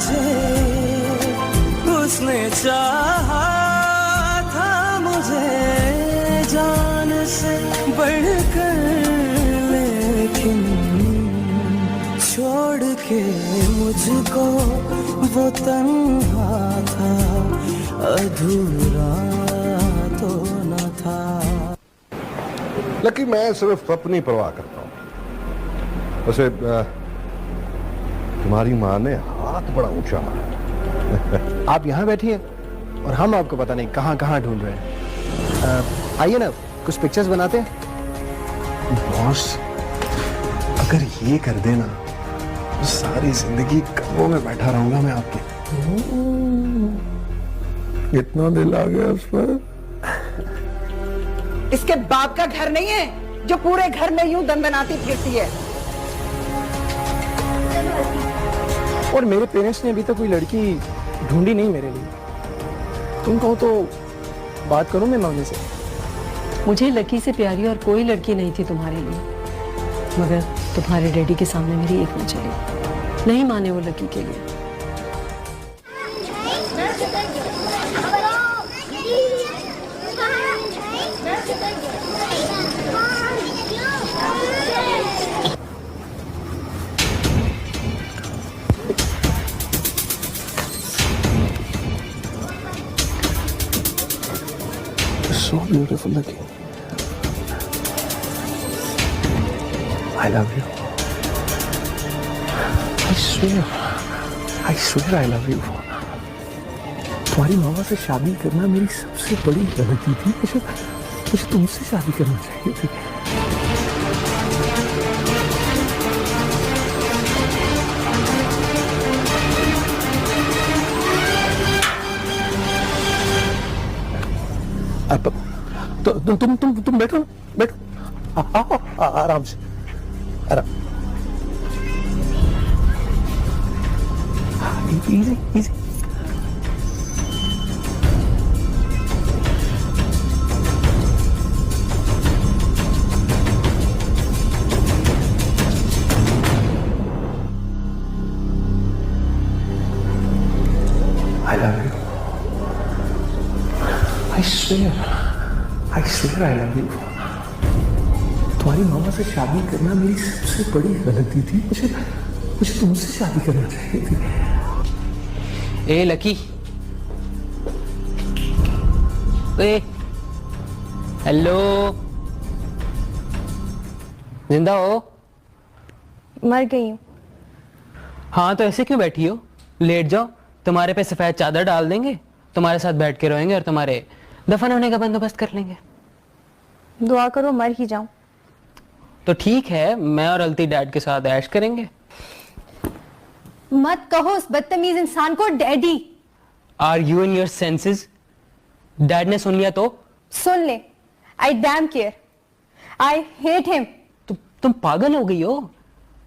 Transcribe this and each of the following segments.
मुझे, उसने चाहा था मुझे जान से बढ़कर, लेकिन छोड़ के मुझको वो तन्हा था, अधूरा तो न था। लकी, मैं सिर्फ अपनी परवाह करता हूँ। वैसे तुम्हारी माँ ने हाथ बड़ा ऊंचा मारा। आप यहाँ बैठिए और हम आपको पता नहीं कहाँ कहाँ ढूंढ रहे हैं। आइए ना, कुछ पिक्चर्स बनाते हैं। बॉस, अगर ये कर देना तो सारी जिंदगी कब्रों में बैठा रहूंगा मैं आपके। इतना दिल आ गया उस पर। इसके बाप का घर नहीं है जो पूरे घर में यूं दंदनाती फिरती है। और मेरे पेरेंट्स ने अभी तक कोई लड़की ढूंढी नहीं मेरे लिए। तुम कहो तो बात करूं मैं मम्मी से। मुझे लकी से प्यारी और कोई लड़की नहीं थी तुम्हारे लिए, मगर तुम्हारे डैडी के सामने मेरी एक न चली। नहीं माने वो लकी के लिए। So beautiful, Lucky. I love you. I swear I love you. तुम्हारी मामा से शादी करना मेरी सबसे बड़ी गलती थी। मुझे तुमसे शादी करना चाहिए थी। तुम बैठो आराम से, आराम। Easy easy. I love you. I swear I love you. तुम्हारी मामा से शादी करना मेरी सबसे बड़ी गलती थी। मुझे तुमसे शादी करना चाहिए थी। ए लकी, ए हेलो, जिंदा हो? मर गई हूँ। हाँ तो ऐसे क्यों बैठी हो? लेट जाओ, तुम्हारे पे सफेद चादर डाल देंगे, तुम्हारे साथ बैठ के रोएंगे और तुम्हारे दफन होने का बंदोबस्त कर लेंगे। दुआ करो मर ही जाऊं। तो ठीक है, मैं और अलती डैड के साथ ऐश करेंगे। मत कहो उस बदतमीज इंसान को daddy. Are you in your senses? Dad ने सुन लिया तो? सुन ले। I damn care. I hate him. तुम पागल हो गई हो?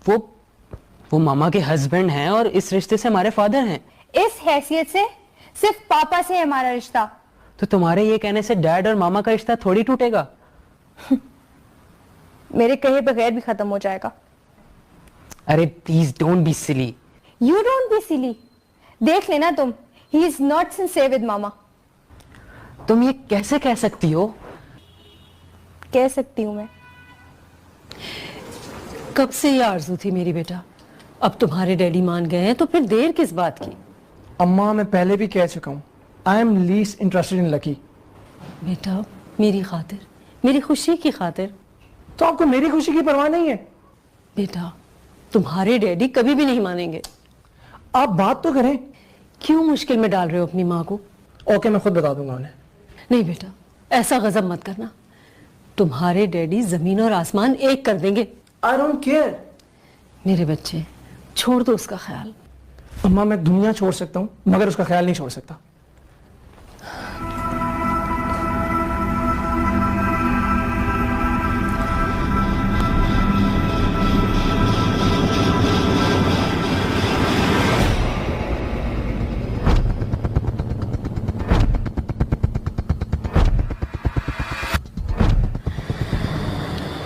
वो मामा के हस्बैंड हैं और इस रिश्ते से हमारे फादर हैं। इस हैसियत से सिर्फ पापा से है हमारा रिश्ता। तो तुम्हारे ये कहने से डैड और मामा का रिश्ता थोड़ी टूटेगा। मेरे कहे बगैर भी खत्म हो जाएगा। अरे please don't be silly. You don't be silly. देख लेना तुम, he is not sincere with मामा। तुम ये कैसे कह सकती हो? कह सकती हूं मैं। कब से ये आरज़ू थी मेरी बेटा, अब तुम्हारे डैडी मान गए हैं तो फिर देर किस बात की? अम्मा, मैं पहले भी कह चुका हूँ, I am least interested in lucky. बेटा मेरी खातिर, मेरी खुशी की खातिर। तो आपको मेरी खुशी की परवाह नहीं है? बेटा तुम्हारे डैडी कभी भी नहीं मानेंगे। आप बात तो करें। क्यों मुश्किल में डाल रहे हो अपनी माँ को? ओके, मैं खुद बता दूंगा उन्हें। नहीं बेटा, ऐसा गजब मत करना। तुम्हारे डैडी जमीन और आसमान एक कर देंगे। I don't care. मेरे बच्चे, छोड़ दो उसका ख्याल। अम्मा, मैं दुनिया छोड़ सकता हूँ मगर उसका ख्याल नहीं छोड़ सकता।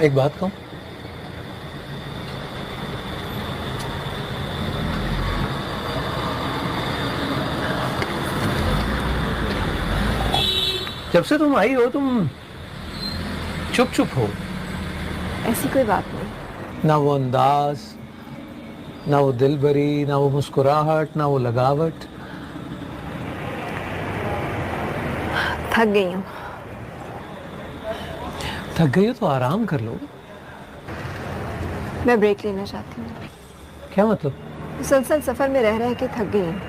एक बात कहूं, जब से तुम आई हो तुम चुप चुप हो। ऐसी कोई बात नहीं। ना वो अंदाज, ना वो दिल भरी, ना वो मुस्कुराहट, ना वो लगावट। थक गई हूँ। थक गई हो तो आराम कर लो। मैं ब्रेक लेना चाहती हूँ। क्या मतलब? मुसलसल सफर में रह रह के थक गई हूँ।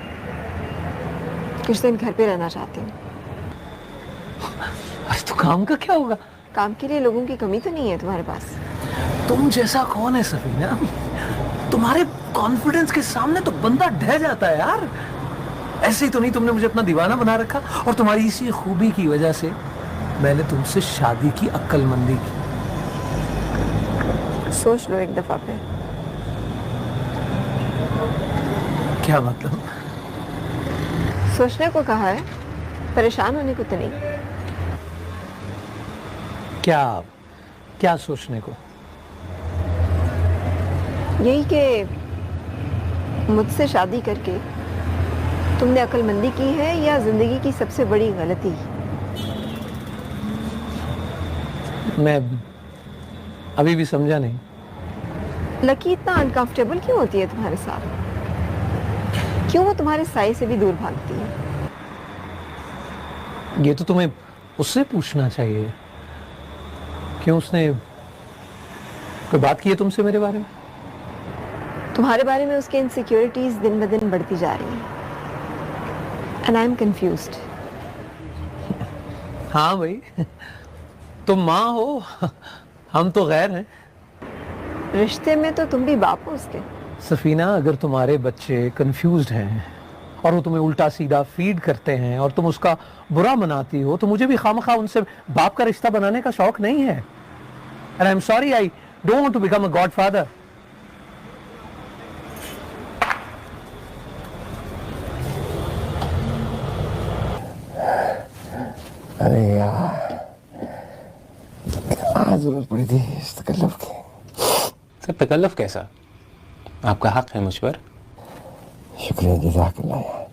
कुछ दिन घर पे रहना चाहती हूँ। अरे तो काम का क्या होगा? काम के लिए लोगों की कमी तो नहीं है तुम्हारे पास? तुम जैसा कौन है सफीना? तुम्हारे कॉन्फिडेंस के सामने तो बंदा ढह जाता है यार। ऐसे ही तो नहीं तुमने मुझे अपना दीवाना बना रखा, और तुम्हारी इसी खूबी की वजह से मैंने तुमसे शादी की अक्लमंदी की। सोच लो एक दफा पे। क्या मतलब? सोचने को कहा है, परेशान होने को तो नहीं। क्या क्या सोचने को? यही कि मुझसे शादी करके तुमने अक्लमंदी की है या जिंदगी की सबसे बड़ी गलती? मैं अभी भी समझा नहीं। लकी इतना अनकंफर्टेबल क्यों होती है तुम्हारे साथ? क्यों वो तुम्हारे साए से भी दूर भागती है? ये तो तुम्हें उससे पूछना चाहिए। क्यों, उसने कोई बात की है तुमसे मेरे बारे में? तुम्हारे बारे में उसके इनसिक्योरिटीज दिन ब दिन बढ़ती जा रही हैं। And I am confused. हाँ भाई, तुम माँ हो, हम तो गैर हैं। रिश्ते में तो तुम भी बाप हो उसके। सफीना, अगर तुम्हारे बच्चे कंफ्यूज्ड हैं और वो तुम्हें उल्टा सीधा फीड करते हैं और तुम उसका बुरा मनाती हो, तो मुझे भी खामखा उनसे बाप का रिश्ता बनाने का शौक नहीं है। And I am sorry, I don't want to become a godfather. अरे यार, आज जरूरत पड़ी थी इस तकल्लुफ की। सर तकल्लुफ कैसा? आपका हक है मुझ पर। शुक्रिया, जज़ाकल्लाह यार।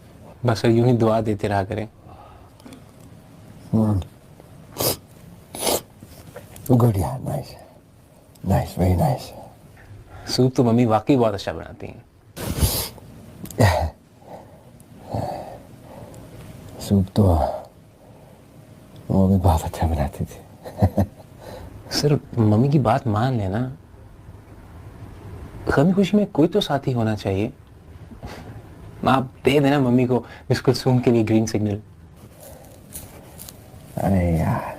बस यूं ही दुआ देते रहा करें। गुड यार, nice nice, very nice. Soup तो मम्मी वाकई बहुत अच्छा बनाती हैं। सूप तो वो भी बहुत अच्छा बनाती थी। सर मम्मी की बात मान लेना, गमी खुशी में कोई तो साथी होना चाहिए। आप दे देना मम्मी को मिस कुलसूम के लिए ग्रीन सिग्नल। अरे यार,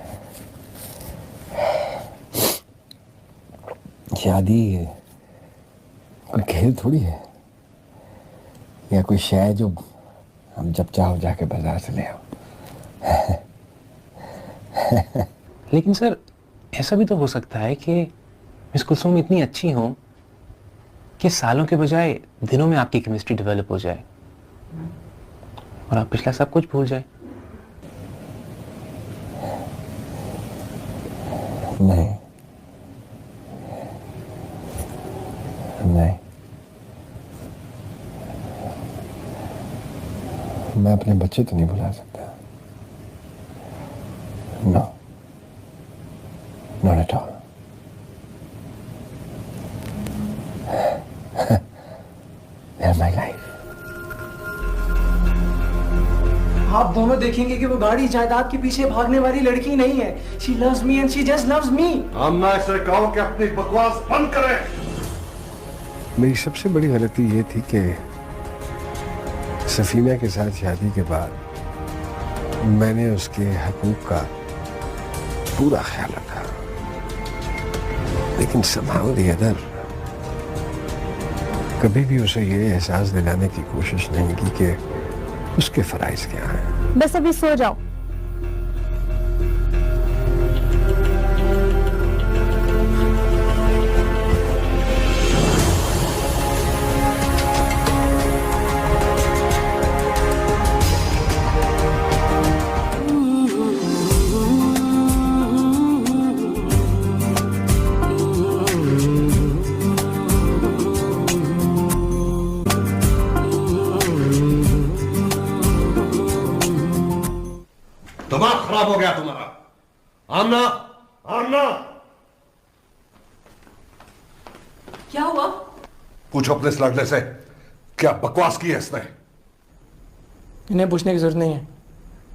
शादी कोई खेल थोड़ी है, या कोई शय जो हम जब चाहो जाके बाजार से ले आओ। लेकिन सर ऐसा भी तो हो सकता है कि मिस कुलसूम इतनी अच्छी हो कि सालों के बजाय दिनों में आपकी केमिस्ट्री डेवलप हो जाए और आप पिछला सब कुछ भूल जाए। नहीं नहीं, मैं अपने बच्चे तो नहीं भुला सकता। No, not at all. They're my life. आप दोनों देखेंगे कि वो गाड़ी जायदाद के पीछे भागने वाली लड़की नहीं है। She loves me and she just loves me. अम्मा से कहो कि अपनी बकवास बंद करें। मेरी सबसे बड़ी गलती ये थी कि सफीना के साथ शादी के बाद मैंने उसके हकूक का पूरा ख्याल रखा, लेकिन somehow the other कभी भी उसे ये एहसास दिलाने की कोशिश नहीं की कि उसके फराइज क्या हैं। बस अभी सो जाओ। खराब हो गया तुम्हारा। आमना, आमना, क्या हुआ? पूछो अपने इस लड़के से क्या बकवास की है इसने। इन्हें पूछने की जरूरत नहीं है,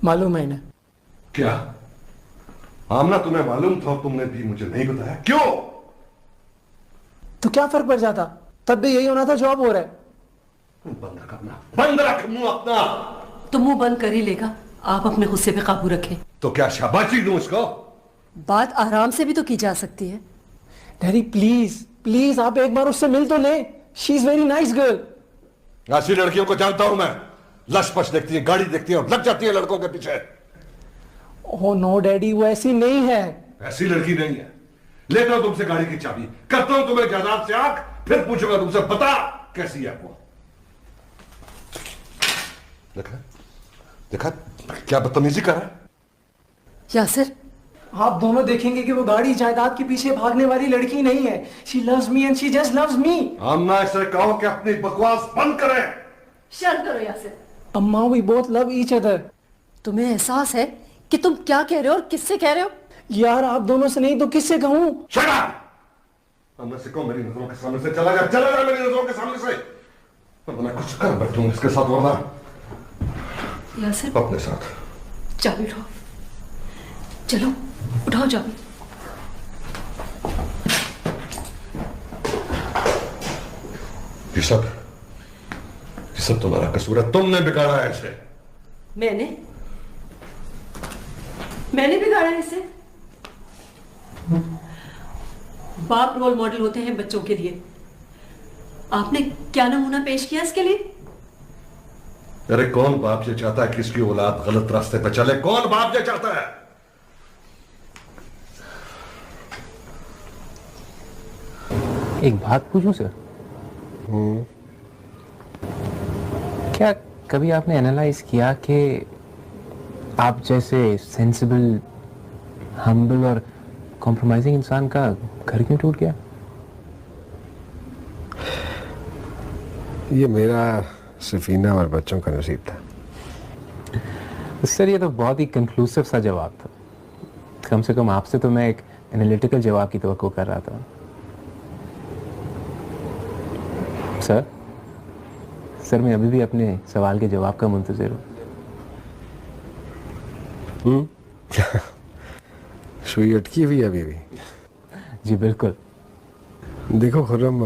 मालूम है इन्हें। क्या आमना तुम्हें मालूम था, तुमने भी मुझे नहीं बताया, क्यों? तो क्या फर्क पड़ जाता, तब भी यही होना था जो अब हो रहा है। बंद रख अपना, बंद रख मुंह अपना। तो मुंह बंद कर ही लेगा, आप अपने गुस्से पे काबू रखें। तो क्या शाबाशी दूं इसको? बात आराम से भी तो की जा सकती है। डैडी प्लीज प्लीज आप एक बार उससे मिल तो ले, she is very nice girl. ऐसी लड़कियों को जानता हूं मैं, लश-पश देखती है, गाड़ी देखती है और लग जाती है लड़कों के पीछे। ओह नो डैडी, वो ऐसी नहीं है। ऐसी लड़की नहीं है। लेता हूं तुमसे गाड़ी की चाबी, करता हूं तुम्हें जायदाद से आंख, फिर पूछूंगा तुमसे, बता कैसी है वो। देखा देखा क्या बदतमीजी कर रहा है। यासिर, आप दोनों देखेंगे कि वो गाड़ी जायदाद के पीछे भागने वाली लड़की नहीं है। She loves me and she just loves me. Aamna, इसे कहो कि अपनी बकवास बंद करे। शर्म करो यासिर। अम्मा, we both love each other. तुम्हें एहसास है कि तुम क्या कह रहे हो और किससे कह रहे हो? यार आप दोनों से नहीं तो किससे कहूं? Shut up. आमना से कहो मेरी नजरों के सामने से चला जा मेरी नजरों के सामने से, वरना मैं कुछ कर बैठूंगा इसके साथ। वरना यासिर, अपने साथ चाबी उठाओ, चलो उठाओ चाबी। ये सब तुम्हारा कसूर है, तुमने बिगाड़ा है इसे। मैंने बिगाड़ा है इसे? बाप रोल मॉडल होते हैं बच्चों के लिए, आपने क्या नमूना पेश किया इसके लिए? अरे कौन बाप ये चाहता है कि इसकी औलाद गलत रास्ते पर चले? कौन बाप ये चाहता है? एक बात पूछूं सर? क्या कभी आपने एनालाइज किया कि आप जैसे सेंसिबल, हम्बल और कॉम्प्रोमाइजिंग इंसान का घर क्यों टूट गया? ये मेरा, सफीना और बच्चों का नसीब था। सर ये तो बहुत ही कंक्लूसिव सा जवाब था। कम से कम आपसे तो मैं एक एनालिटिकल जवाब की तवक्को कर रहा था। सर मैं अभी भी अपने सवाल के जवाब का मुंतजिर हूँ। सुई अटकी हुई अभी भी? जी बिल्कुल। देखो खुर्रम,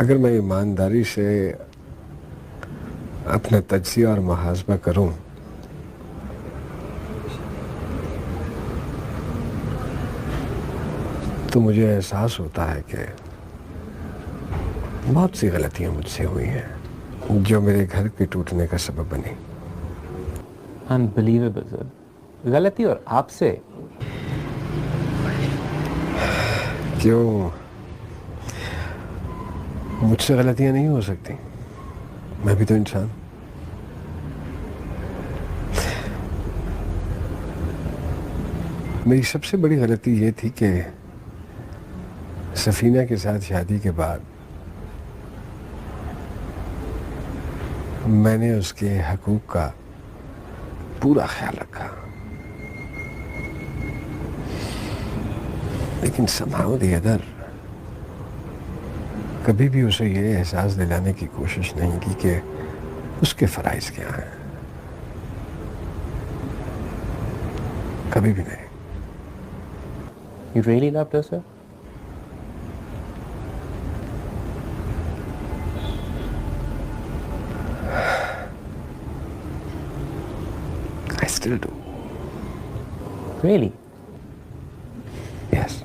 अगर मैं ईमानदारी से अपना तज्जिया और मुहासबा करूं तो मुझे एहसास होता है कि बहुत सी गलतियां मुझसे हुई हैं जो मेरे घर के टूटने का सबब बनी। अनबिलीवेबल सर, गलती और आपसे? क्यों, मुझसे गलतियां नहीं हो सकती? मैं भी तो इंसान। मेरी सबसे बड़ी गलती ये थी कि सफीना के साथ शादी के बाद मैंने उसके हकूक का पूरा ख्याल रखा, लेकिन somehow the other कभी भी उसे ये एहसास दिलाने की कोशिश नहीं की कि उसके फराइज क्या हैं। कभी भी नहीं। You really loved her, sir? I still do. Really? Yes.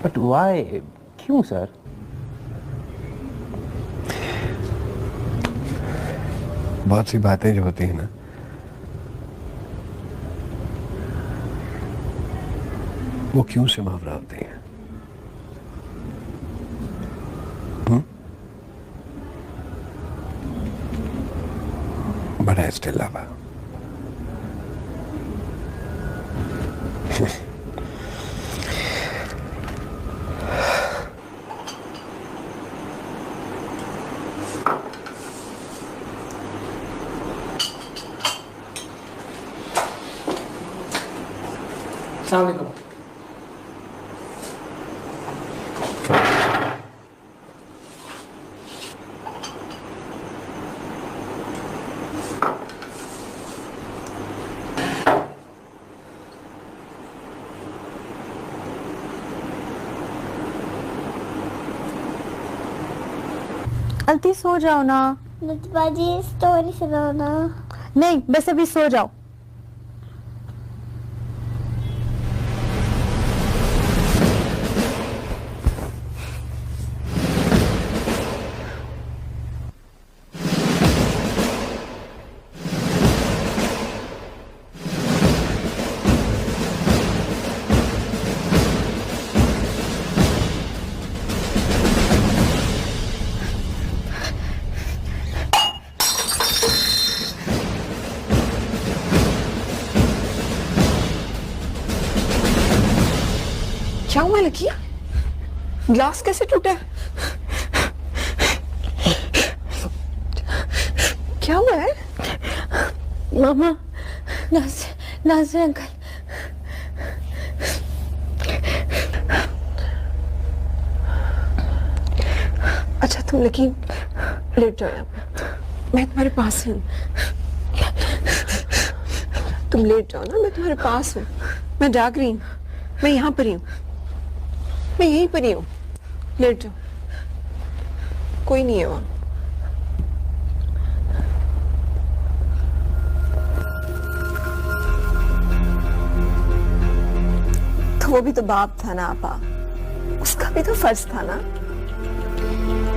But why? क्यों सर? बहुत सी बातें जो होती हैं ना, वो क्यों से मुहावरा होती हैं। But I still love her. अस्सलाम वालेकुम। अलती सो जाओ ना। बाजी स्टोरी सुनाओ ना। नहीं बस अभी सो जाओ। क्या हुआ लकी? ग्लास कैसे टूटा? क्या हुआ है? मामा, नाज़िर अंकल। अच्छा तुम लकी लेट जाओ यहाँ पे, मैं तुम्हारे पास हूँ। तुम लेट जाओ ना, मैं तुम्हारे पास हूँ। मैं जाग रही हूँ, मैं यहाँ पर ही हूँ, मैं यहीं पर ही हूँ। लेट जाओ, कोई नहीं है वहाँ। तो वो भी तो बाप था ना आपा, उसका भी तो फर्ज था ना।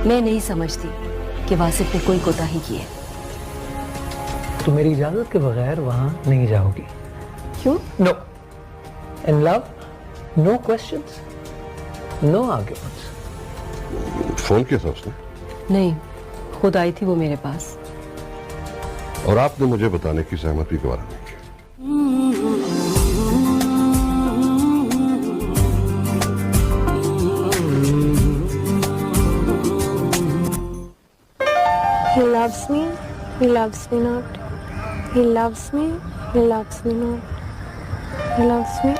मैं नहीं समझती कि वासिफ ने कोई कोताही की है। तुम मेरी इजाजत के बगैर वहां नहीं जाओगी। क्यों? No, in love no questions, no arguments. Phone किया था उसने? नहीं, खुद आई थी वो मेरे पास। और आपने मुझे बताने की सहमत भी गवारा नहीं की। He loves me, he loves me not. He loves me, he loves me not. He loves me,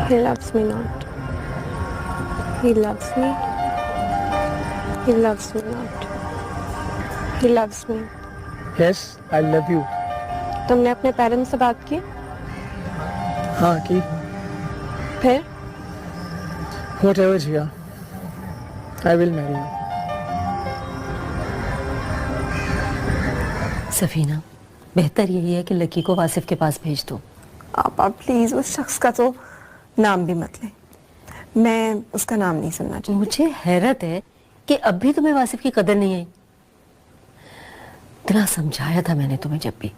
he loves me not. He loves me, he loves me not. He loves me. Yes, I love you. तुमने अपने parents से बात की? हाँ की। फिर? Whatever Jiya, I will marry you. Safina, बेहतर यही है कि लकी को वासिफ के पास भेज दो। आप प्लीज उस शख्स का तो नाम भी मत ले, मैं उसका नाम नहीं सुनना चाहती। मुझे हैरत है कि अब भी तुम्हें वासिफ की कदर नहीं आई। इतना समझाया था मैंने तुम्हें जब भी।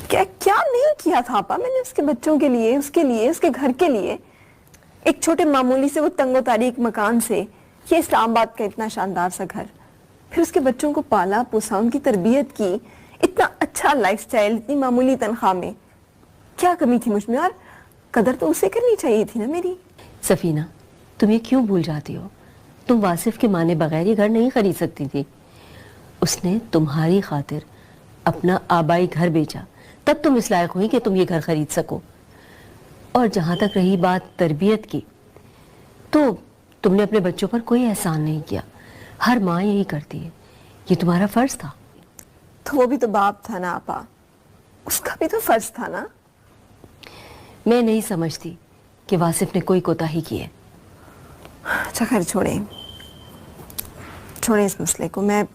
क्या क्या नहीं किया था आपा मैंने उसके बच्चों के लिए, उसके लिए, उसके घर के लिए। एक छोटे मामूली से वो तंगो तारीक मकान से ये इस्लामाबाद का इतना शानदार सा घर, फिर उसके बच्चों को पाला पोसा, उनकी तरबियत की, इतना अच्छा लाइफस्टाइल, इतनी मामूली तनख्वाह में। क्या कमी थी मुझ में? और कदर तो उसे करनी चाहिए थी ना मेरी। सफीना, तुम ये क्यों भूल जाती हो? तुम वासिफ के माने बगैर ये घर नहीं खरीद सकती थी। उसने तुम्हारी खातिर अपना आबाई घर बेचा, तब तुम इस लायक हुई कि तुम ये घर खरीद सको। और जहां तक रही बात तरबियत की, तो तुमने अपने बच्चों पर कोई एहसान नहीं किया। हर माँ यही करती है, ये तुम्हारा फर्ज था। तो वो भी तो बाप था ना आपा, उसका भी तो फर्ज था ना। मैं नहीं समझती कि वासिफ ने कोई कोताही की है। अच्छा खैर छोड़े इस मसले को, मैं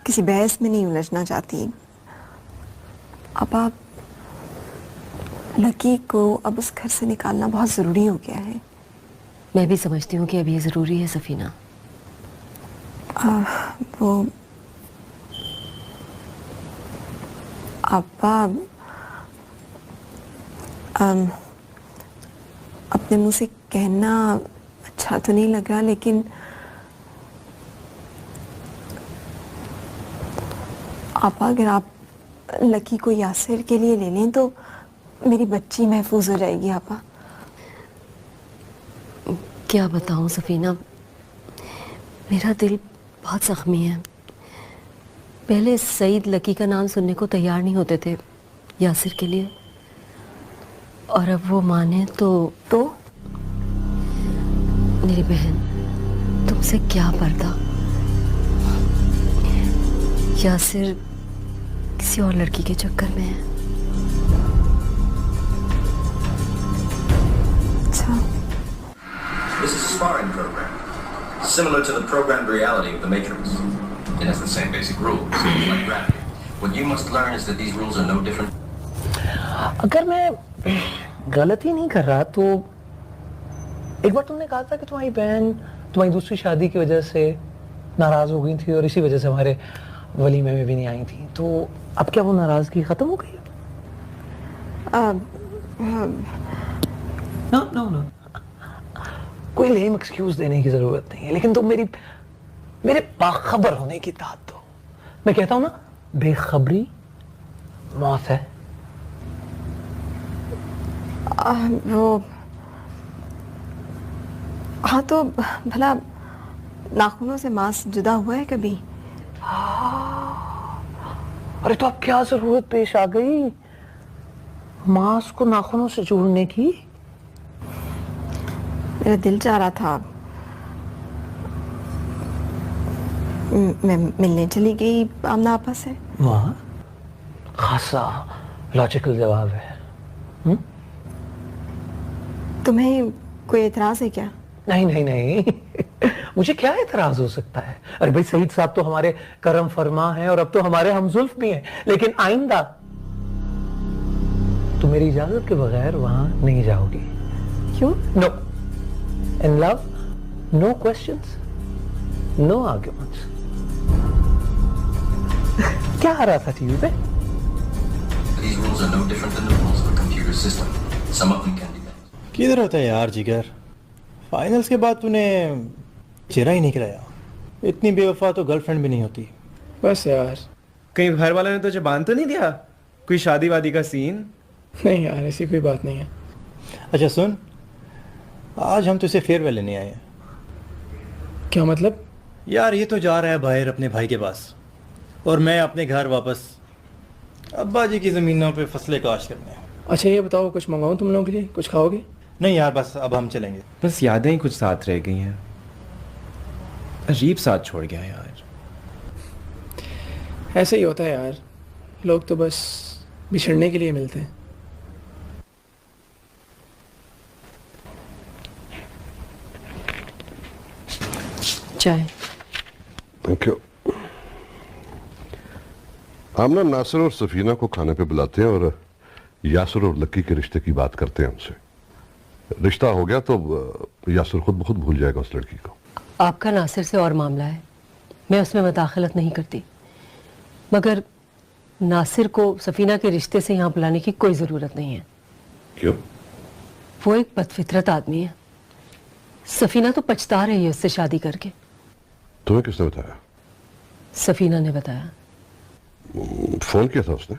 किसी बहस में नहीं उलझना चाहती। अब आप लकी को अब उस घर से निकालना बहुत ज़रूरी हो गया है। मैं भी समझती हूँ कि अब ये ज़रूरी है सफीना। वो आपा अपने मुंह से कहना अच्छा तो नहीं लग रहा, लेकिन आपा अगर आप लकी को यासिर के लिए ले लें तो मेरी बच्ची महफूज हो जाएगी। आपा क्या बताऊँ सफीना, मेरा दिल बहुत ज़ख्मी है। पहले सईद लकी का नाम सुनने को तैयार नहीं होते थे यासिर के लिए, और अब वो माने तो मेरी बहन, तुमसे क्या पर्दा। यासिर किसी और लड़की के चक्कर में है। अच्छा, This is a sparring program, similar to the programmed reality of the Matrix. It has the same basic rules, like gravity. What you must learn is that these rules are no different. अगर मैं गलती नहीं कर रहा तो एक बार तुमने कहा था कि तुम्हारी बहन तुम्हारी दूसरी शादी की वजह से नाराज हो गई थी और इसी वजह से हमारे वलीमे में भी नहीं आई थी, तो अब क्या वो नाराजगी खत्म हो गई? नो, कोई लेम एक्सक्यूज देने की जरूरत नहीं है, लेकिन तुम मेरे बाखबर होने की दाद दो। मैं कहता हूं ना, बेखबरी मौत है। वो हाँ, तो भला नाखूनों से मांस जुदा हुआ है कभी? अरे तो अब क्या जरूरत पेश आ गई मांस को नाखूनों से जोड़ने की? मेरा दिल चाह रहा था, मैं मिलने चली गई आमना आपा से। वाह, खासा लॉजिकल जवाब है। तुम्हें कोई एतराज है क्या? नहीं मुझे क्या एतराज हो सकता है? अरे भाई, सईद साहब तो हमारे करम फरमा हैं और अब तो हमारे हमजुल्फ भी हैं, लेकिन आइंदा तुम मेरी इजाजत के बगैर वहां नहीं जाओगी। क्यों? No, in love no questions, no arguments. क्या आ रहा था टीवी पे? These rules are no different than the rules of a computer system. Some of them can be bent. किधर होता है यार जिगर? फाइनल्स के बाद तूने चेहरा ही नहीं कराया। इतनी बेवफा तो गर्लफ्रेंड भी नहीं होती। बस यार, कहीं घर वालों ने तुझे बांध तो नहीं दिया? कोई शादी वादी का सीन? नहीं यार, ऐसी कोई बात नहीं है। अच्छा सुन, आज हम तुझसे फेयरवेल लेने आए हैं। क्या मतलब? यार ये तो जा रहा है बाहर अपने भाई के पास, और मैं अपने घर वापस अब्बा जी की ज़मीनों पे फसलें काश करने। अच्छा ये बताओ, कुछ मंगाऊं तुम लोगों के लिए? कुछ खाओगे? नहीं यार, बस अब हम चलेंगे। बस यादें ही कुछ साथ रह गई हैं। अजीब साथ छोड़ गया यार। ऐसे ही होता है यार, लोग तो बस बिछड़ने के लिए मिलते हैं। चाय। Thank you. आमना नासिर और सफीना को खाने पे बुलाते हैं और यासिर और लक्की के रिश्ते की बात करते हैं उनसे। रिश्ता हो गया तो यासिर खुद ब खुद भूल जाएगा उस लड़की को। आपका नासिर से और मामला है, मैं उसमें मदाखलत नहीं करती, मगर नासिर को सफीना के रिश्ते से यहाँ बुलाने की कोई ज़रूरत नहीं है। क्यों? वो एक बदफितरत आदमी है। सफीना तो पछता रही है उससे शादी करके। तुम्हें किसने बताया? सफीना ने बताया। फोन किया था उसने?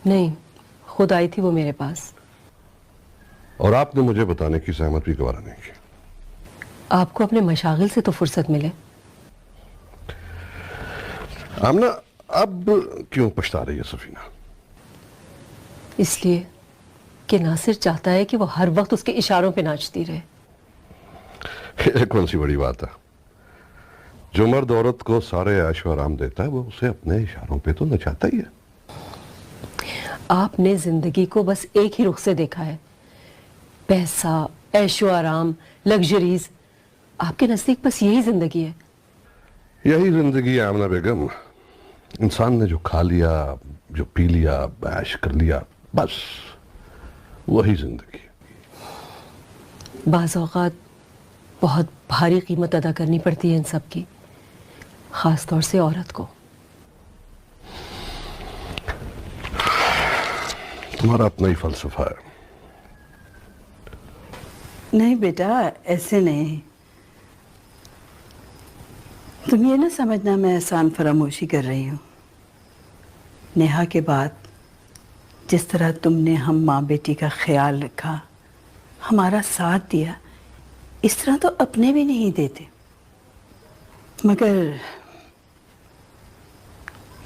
नहीं, खुद आई थी वो मेरे पास। और आपने मुझे बताने की सहमत भी गवारा नहीं की। आपको अपने मशागिल से तो फुर्सत मिले। आमना, अब क्यों पछता रही है सफीना? इसलिए कि नासिर चाहता है कि वो हर वक्त उसके इशारों पे नाचती रहे। ये कौन सी बड़ी बात है? जो मर्द औरत को सारे ऐशो आराम देता है वो उसे अपने इशारों पे तो नचाता ही है। आपने जिंदगी को बस एक ही रुख से देखा है, पैसा, ऐशो आराम, लग्जरीज। आपके नजदीक बस यही जिंदगी है। यही जिंदगी है आमना बेगम। इंसान ने जो खा लिया, जो पी लिया, ऐश कर लिया, बस वही जिंदगी। बाज़ औक़ात बहुत भारी कीमत अदा करनी पड़ती है इन सब की, खास तौर से औरत को। तुम्हारा अपना ही फलसफा है। नहीं बेटा, ऐसे नहीं। तुम ये ना समझना मैं एहसान फरामोशी कर रही हूँ। नेहा के बाद जिस तरह तुमने हम माँ बेटी का ख्याल रखा, हमारा साथ दिया, इस तरह तो अपने भी नहीं देते। मगर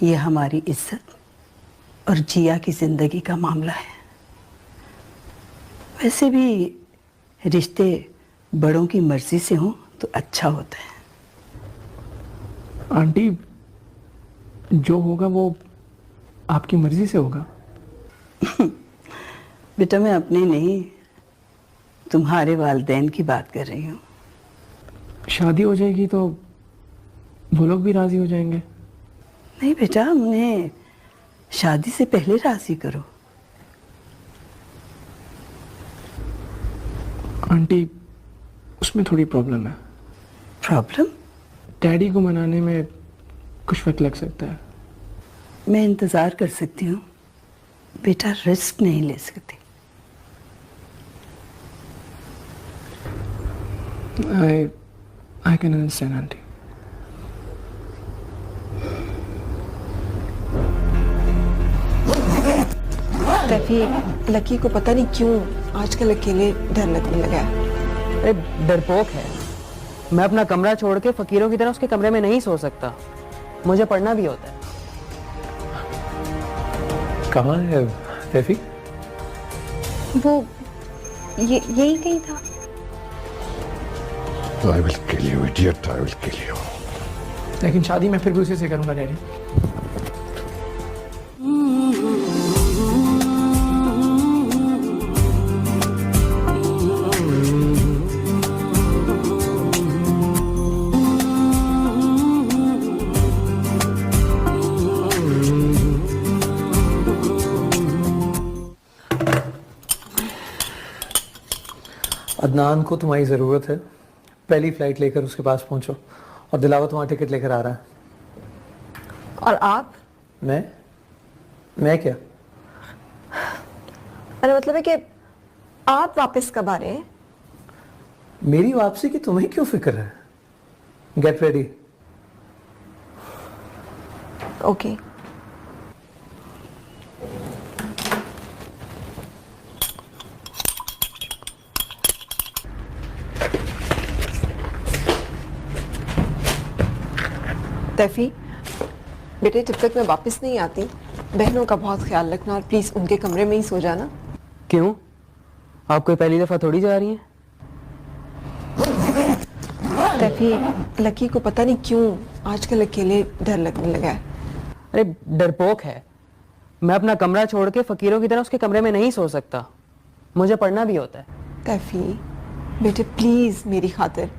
ये हमारी इज्जत और जिया की जिंदगी का मामला है। वैसे भी रिश्ते बड़ों की मर्जी से हों तो अच्छा होता है। आंटी, जो होगा वो आपकी मर्जी से होगा। बेटा, मैं अपने नहीं तुम्हारे वालिदैन की बात कर रही हूँ। शादी हो जाएगी तो वो लोग भी राजी हो जाएंगे। नहीं बेटा, उन्हें शादी से पहले राजी करो। आंटी, उसमें थोड़ी प्रॉब्लम है। प्रॉब्लम? डैडी को मनाने में कुछ वक्त लग सकता है। मैं इंतज़ार कर सकती हूँ बेटा, रिस्क नहीं ले सकती। I can understand, aunty. Taifi, Lucky को पता नहीं क्यों आजकल अकेले डर लगने लगा है। अरे डरपोक है। मैं अपना कमरा छोड़ के फकीरों की तरह उसके कमरे में नहीं सो सकता। मुझे पढ़ना भी होता है। कहाँ है तैफी? वो यही कहीं था। I will kill you, idiot, I will kill you. लेकिन शादी मैं फिर भी उसी से करूंगा डैडी। अदनान को तुम्हारी ज़रूरत है। पहली फ्लाइट लेकर उसके पास पहुंचो और दिलावत वहाँ टिकट लेकर आ रहा है। और आप? मैं क्या? अरे मतलब है कि आप वापस कब आ रहे हैं? मेरी वापसी की तुम्हें क्यों फिक्र है? Get ready. ओके। तैफी, बेटे जब तक मैं वापस नहीं आती बहनों का बहुत ख्याल रखना और प्लीज उनके कमरे में ही सो जाना। क्यों? आप कोई पहली दफा थोड़ी जा रही हैं? तैफी, लकी को पता नहीं क्यों आजकल अकेले डर लगने लगा है। अरे डरपोक है। मैं अपना कमरा छोड़ के फकीरों की तरह उसके कमरे में नहीं सो सकता। मुझे पढ़ना भी होता है। तैफी, बेटे प्लीज मेरी खातिर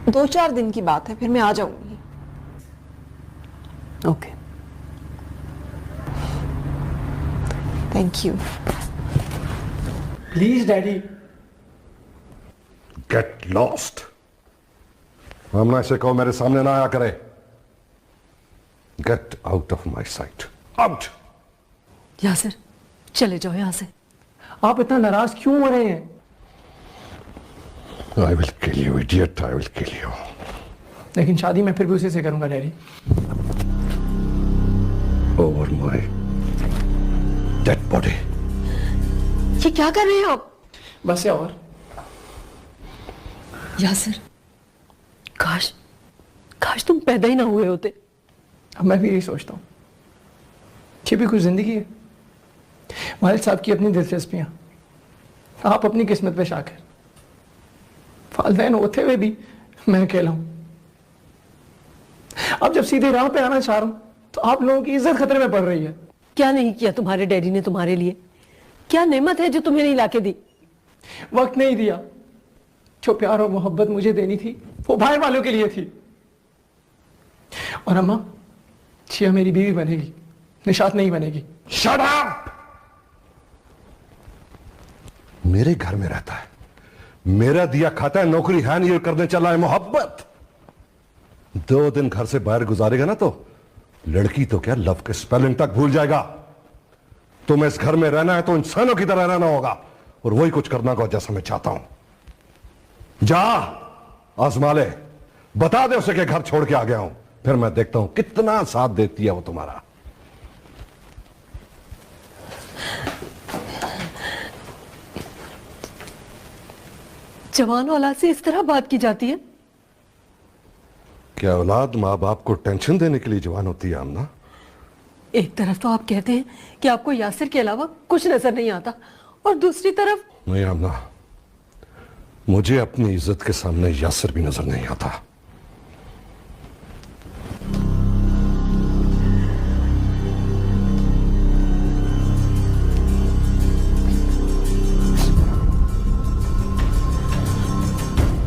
2-4 दिन की बात है, फिर मैं आ जाऊंगी। Okay. Thank you. Please daddy. Get lost. Hamna इसे कहो मेरे सामने ना आया करे। Get out of my sight. Out. Yasir, चले जाओ यहाँ से। आप इतना नाराज क्यों हो रहे हैं? I will kill you, idiot, I will kill you. लेकिन शादी मैं फिर भी उसी से करूंगा daddy. Over my dead body. ये क्या कर रहे हैं आप? बस या और? यासिर, काश तुम पैदा ही ना हुए होते। अब मैं भी यही सोचता हूँ। ये भी कुछ जिंदगी है। वालिद साहब की अपनी दिलचस्पियां, आप अपनी किस्मत पे शाकिर। वालिदैन होते हुए भी मैं अकेला हूं। अब जब सीधे राह पे आना चाह रहा हूं तो आप लोगों की इज्जत खतरे में पड़ रही है। क्या नहीं किया तुम्हारे डैडी ने तुम्हारे लिए? क्या नेमत है जो तुम्हें नहीं लाके दी? वक्त नहीं दिया। जो प्यार और मोहब्बत मुझे देनी थी वो बाहर वालों के लिए थी। और अम्मा, छिया मेरी बीवी बनेगी, निशात नहीं बनेगी। Shut up! मेरे घर में रहता है, मेरा दिया खाता है, नौकरी है नहीं, करने चला है मोहब्बत। 2 दिन घर से बाहर गुजारेगा ना तो लड़की तो क्या लव के स्पेलिंग तक भूल जाएगा। तुम्हें इस घर में रहना है तो इंसानों की तरह रहना होगा और वही कुछ करना होगा जैसा मैं चाहता हूं। जा आजमा ले, बता दे उसे कि घर छोड़ के आ गया हूं, फिर मैं देखता हूं कितना साथ देती है वो तुम्हारा। जवान औलाद से इस तरह बात की जाती है? क्या औलाद माँ बाप को टेंशन देने के लिए जवान होती है आमना? एक तरफ तो आप कहते हैं कि आपको यासिर के अलावा कुछ नजर नहीं आता, और दूसरी तरफ नहीं आमना, मुझे अपनी इज्जत के सामने यासिर भी नजर नहीं आता।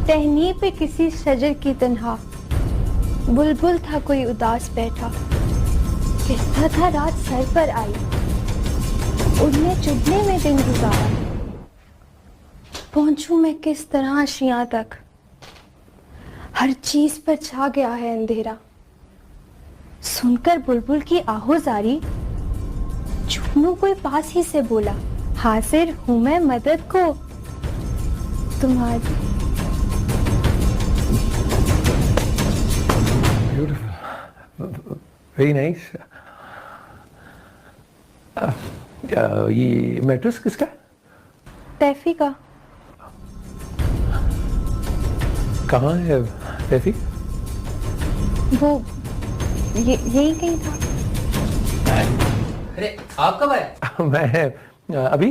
टहनी पे किसी शजर की तन्हा बुलबुल था कोई उदास बैठा, कहता था रात सर पर आई, उड़ने चुभने में दिन गुजारा, पहुंचूं मैं किस तरह आशियां तक, हर चीज पर छा गया है अंधेरा, सुनकर बुलबुल की आहोजारी जुगनू कोई पास ही से बोला, हाजिर हूं मैं मदद को तुम्हारी। Very nice. ये मैट्रेस किसका? तैफी का। कहाँ है तैफी? वो यही कहीं था। अरे आप कब आए? मैं अभी।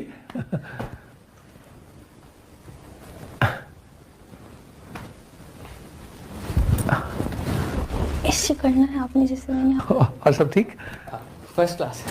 इश्क करना है आपने जैसे मैंने। और सब ठीक? First class.